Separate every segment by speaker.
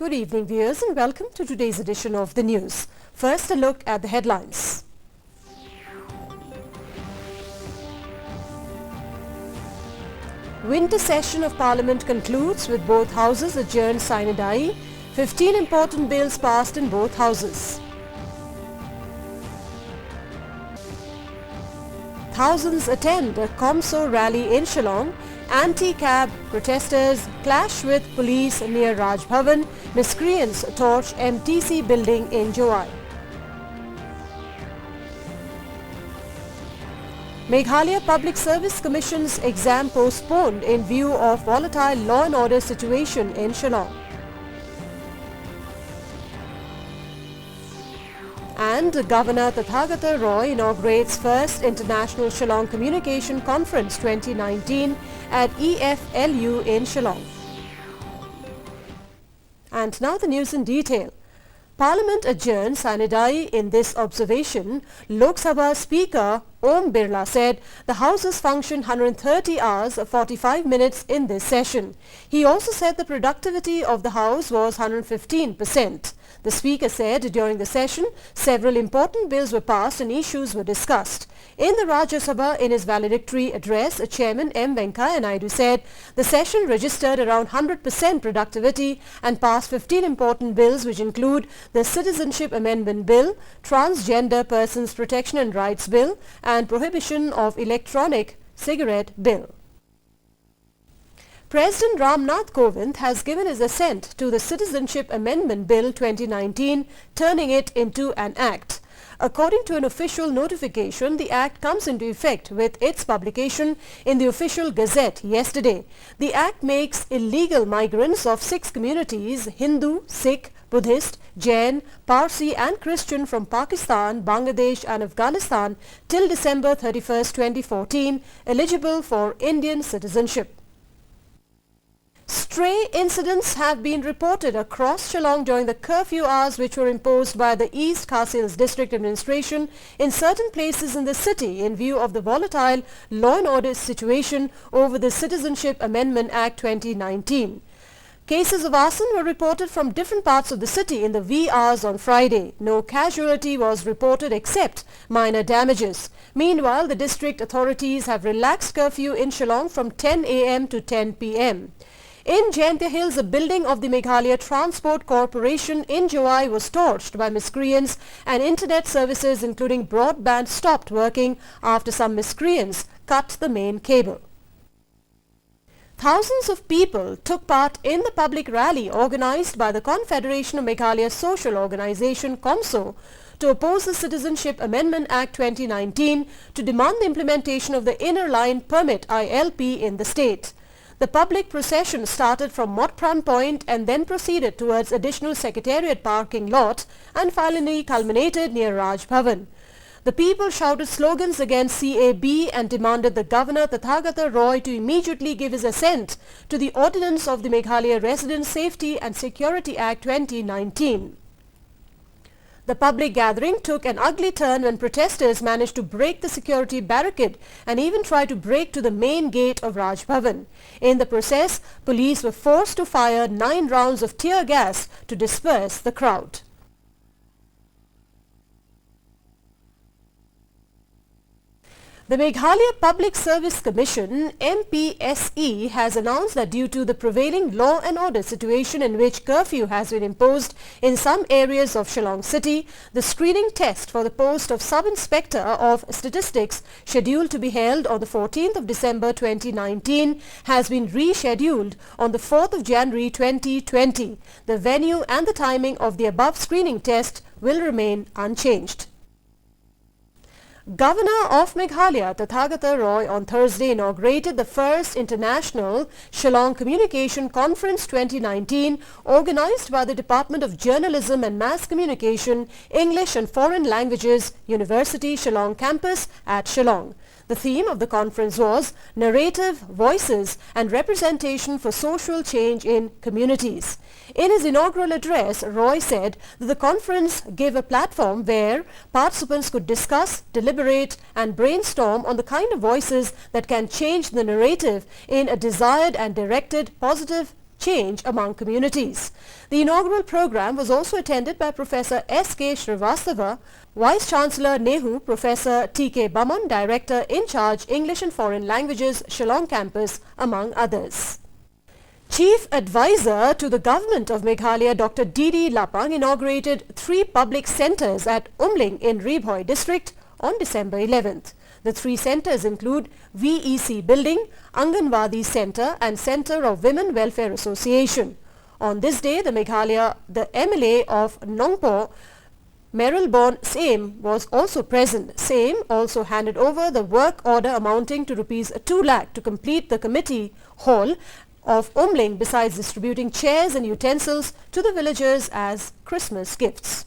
Speaker 1: Good evening, viewers, and welcome to today's edition of the news. First, a look at the headlines. Winter session of Parliament concludes with both houses adjourned sine die. 15 important bills passed in both houses. Thousands attend a COMSO rally in Shillong. Anti-cab protesters clash with police near Raj Bhavan. Miscreants torch MTC building in Jowai. Meghalaya Public Service Commission's exam postponed in view of volatile law and order situation in Shillong. And Governor Tathagata Roy inaugurates first International Shillong Communication Conference 2019 at EFLU in Shillong. And now the news in detail. Parliament adjourned sine die. In this observation, Lok Sabha Speaker Om Birla said the Houses functioned 130 hours 45 minutes in this session. He also said the productivity of the House was 115%. The Speaker said during the session, several important bills were passed and issues were discussed. In the Rajya Sabha, in his valedictory address, Chairman M. Venkaiah Naidu said the session registered around 100% productivity and passed 15 important bills, which include the Citizenship Amendment Bill, Transgender Persons Protection and Rights Bill, and Prohibition of Electronic Cigarette Bill. President Ramnath Kovind has given his assent to the Citizenship Amendment Bill 2019, turning it into an act. According to an official notification, the act comes into effect with its publication in the official gazette yesterday. The act makes illegal migrants of 6 communities, Hindu, Sikh, Buddhist, Jain, Parsi and Christian from Pakistan, Bangladesh and Afghanistan till December 31, 2014, eligible for Indian citizenship. Stray incidents have been reported across Shillong during the curfew hours which were imposed by the East Khasi District Administration in certain places in the city in view of the volatile law and order situation over the Citizenship Amendment Act 2019. Cases of arson were reported from different parts of the city in the wee hours on Friday. No casualty was reported except minor damages. Meanwhile, the district authorities have relaxed curfew in Shillong from 10 a.m. to 10 p.m. In Jaintia Hills, a building of the Meghalaya Transport Corporation in Jowai was torched by miscreants and internet services including broadband stopped working after some miscreants cut the main cable. Thousands of people took part in the public rally organized by the Confederation of Meghalaya Social Organization COMSO to oppose the Citizenship Amendment Act 2019 to demand the implementation of the Inner Line Permit ILP in the state. The public procession started from Motpran Point and then proceeded towards additional Secretariat parking lot and finally culminated near Raj Bhavan. The people shouted slogans against CAB and demanded the Governor Tathagata Roy to immediately give his assent to the ordinance of the Meghalaya Resident Safety and Security Act 2019. The public gathering took an ugly turn when protesters managed to break the security barricade and even try to break to the main gate of Raj Bhavan. In the process, police were forced to fire 9 rounds of tear gas to disperse the crowd. The Meghalaya Public Service Commission MPSE has announced that due to the prevailing law and order situation in which curfew has been imposed in some areas of Shillong City, the screening test for the post of Sub-Inspector of Statistics scheduled to be held on the 14th of December 2019 has been rescheduled on the 4th of January 2020. The venue and the timing of the above screening test will remain unchanged. Governor of Meghalaya Tathagata Roy on Thursday inaugurated the first International Shillong Communication Conference 2019 organized by the Department of Journalism and Mass Communication, English and Foreign Languages, University Shillong Campus at Shillong. The theme of the conference was Narrative, Voices and Representation for Social Change in Communities. In his inaugural address, Roy said that the conference gave a platform where participants could discuss, deliberate and brainstorm on the kind of voices that can change the narrative in a desired and directed positive change among communities. The inaugural program was also attended by Professor S.K. Srivastava, Vice-Chancellor Nehu, Professor T.K. Baman, Director in charge English and Foreign Languages, Shillong Campus, among others. Chief Advisor to the Government of Meghalaya, Dr. D.D. Lapang, inaugurated 3 public centres at Umling in Ribhoi district on December 11th. The 3 centres include VEC Building, Anganwadi Centre and Centre of Women Welfare Association. On this day, the MLA of Nongpo, Merrilborn Same, was also present. Same also handed over the work order amounting to Rs 2 lakh to complete the committee hall of Umling, besides distributing chairs and utensils to the villagers as Christmas gifts.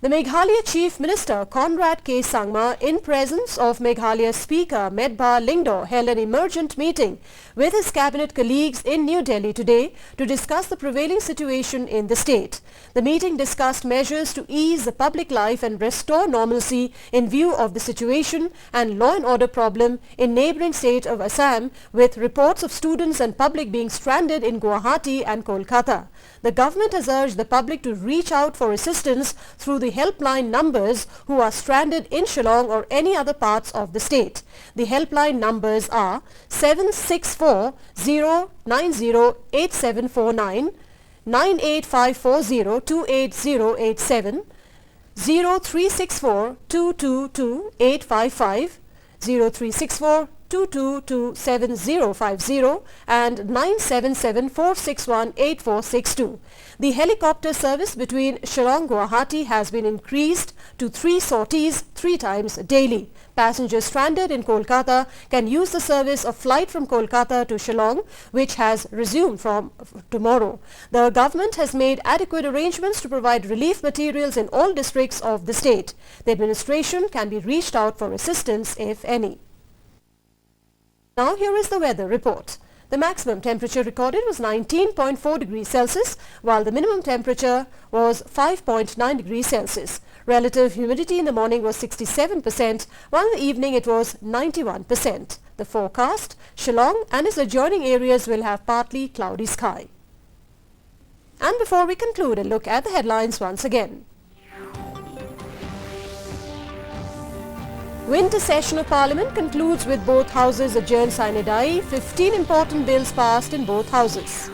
Speaker 1: The Meghalaya Chief Minister Conrad K. Sangma, in presence of Meghalaya Speaker Medbha Lyngdoh, held an emergent meeting with his cabinet colleagues in New Delhi today to discuss the prevailing situation in the state. The meeting discussed measures to ease the public life and restore normalcy in view of the situation and law and order problem in neighbouring state of Assam, with reports of students and public being stranded in Guwahati and Kolkata. The government has urged the public to reach out for assistance through the helpline numbers who are stranded in Shillong or any other parts of the state. The helpline numbers are 764-090-8749, 98540-28087, 0364-222-855, 0364-222-7050 and 977-461-8462. The helicopter service between Shillong Guwahati has been increased to 3 sorties 3 times daily. Passengers stranded in Kolkata can use the service of flight from Kolkata to Shillong, which has resumed from tomorrow. The government has made adequate arrangements to provide relief materials in all districts of the state. The administration can be reached out for assistance if any. Now here is the weather report. The maximum temperature recorded was 19.4 degrees Celsius, while the minimum temperature was 5.9 degrees Celsius. Relative humidity in the morning was 67%, while in the evening it was 91%. The forecast: Shillong and its adjoining areas will have partly cloudy sky. And before we conclude, a look at the headlines once again. Winter session of Parliament concludes with both houses adjourned sine die, 15 important bills passed in both houses.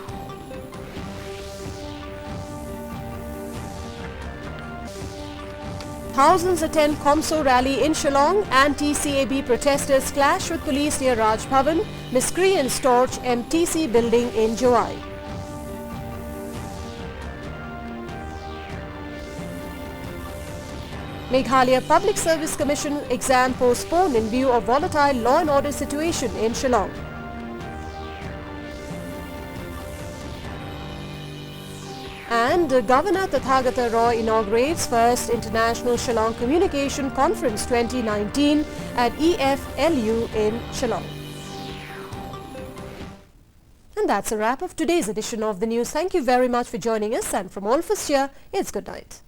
Speaker 1: Thousands attend COMSO rally in Shillong. Anti-CAB protesters clash with police near Raj Bhavan. Miscreants torch MTC building in Jowai. Meghalaya Public Service Commission exam postponed in view of volatile law and order situation in Shillong. And Governor Tathagata Roy inaugurates first International Shillong Communication Conference 2019 at EFLU in Shillong. And that's a wrap of today's edition of the news. Thank you very much for joining us, and from all of us here, it's good night.